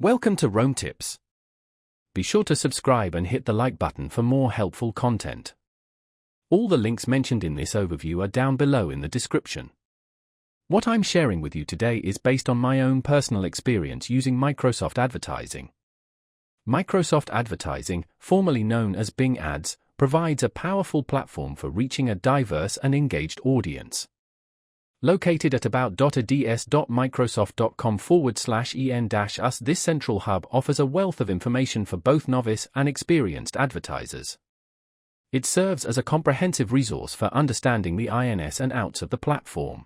Welcome to Roam Tips. Be sure to subscribe and hit the like button for more helpful content. All the links mentioned in this overview are down below in the description. What I'm sharing with you today is based on my own personal experience using Microsoft Advertising. Microsoft Advertising, formerly known as Bing Ads, provides a powerful platform for reaching a diverse and engaged audience. Located at about.ads.microsoft.com/en-us, this central hub offers a wealth of information for both novice and experienced advertisers. It serves as a comprehensive resource for understanding the ins and outs of the platform.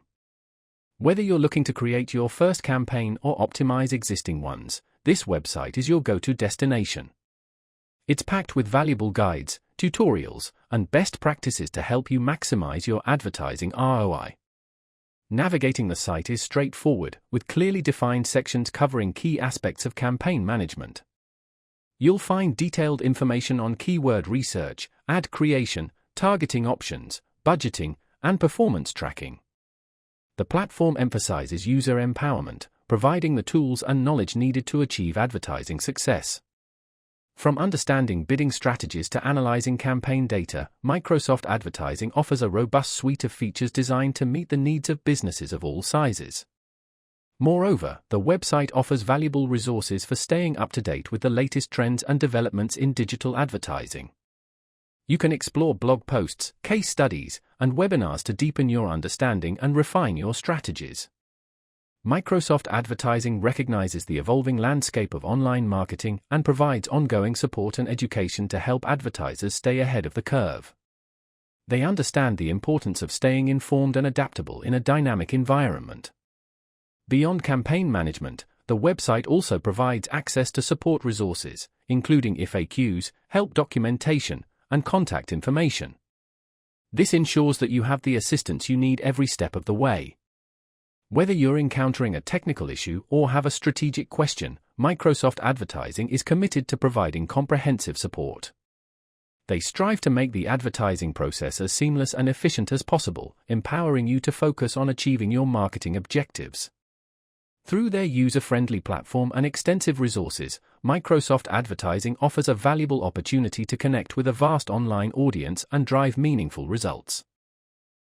Whether you're looking to create your first campaign or optimize existing ones, this website is your go-to destination. It's packed with valuable guides, tutorials, and best practices to help you maximize your advertising ROI. Navigating the site is straightforward, with clearly defined sections covering key aspects of campaign management. You'll find detailed information on keyword research, ad creation, targeting options, budgeting, and performance tracking. The platform emphasizes user empowerment, providing the tools and knowledge needed to achieve advertising success. From understanding bidding strategies to analyzing campaign data, Microsoft Advertising offers a robust suite of features designed to meet the needs of businesses of all sizes. Moreover, the website offers valuable resources for staying up to date with the latest trends and developments in digital advertising. You can explore blog posts, case studies, and webinars to deepen your understanding and refine your strategies. Microsoft Advertising recognizes the evolving landscape of online marketing and provides ongoing support and education to help advertisers stay ahead of the curve. They understand the importance of staying informed and adaptable in a dynamic environment. Beyond campaign management, the website also provides access to support resources, including FAQs, help documentation, and contact information. This ensures that you have the assistance you need every step of the way. Whether you're encountering a technical issue or have a strategic question, Microsoft Advertising is committed to providing comprehensive support. They strive to make the advertising process as seamless and efficient as possible, empowering you to focus on achieving your marketing objectives. Through their user-friendly platform and extensive resources, Microsoft Advertising offers a valuable opportunity to connect with a vast online audience and drive meaningful results.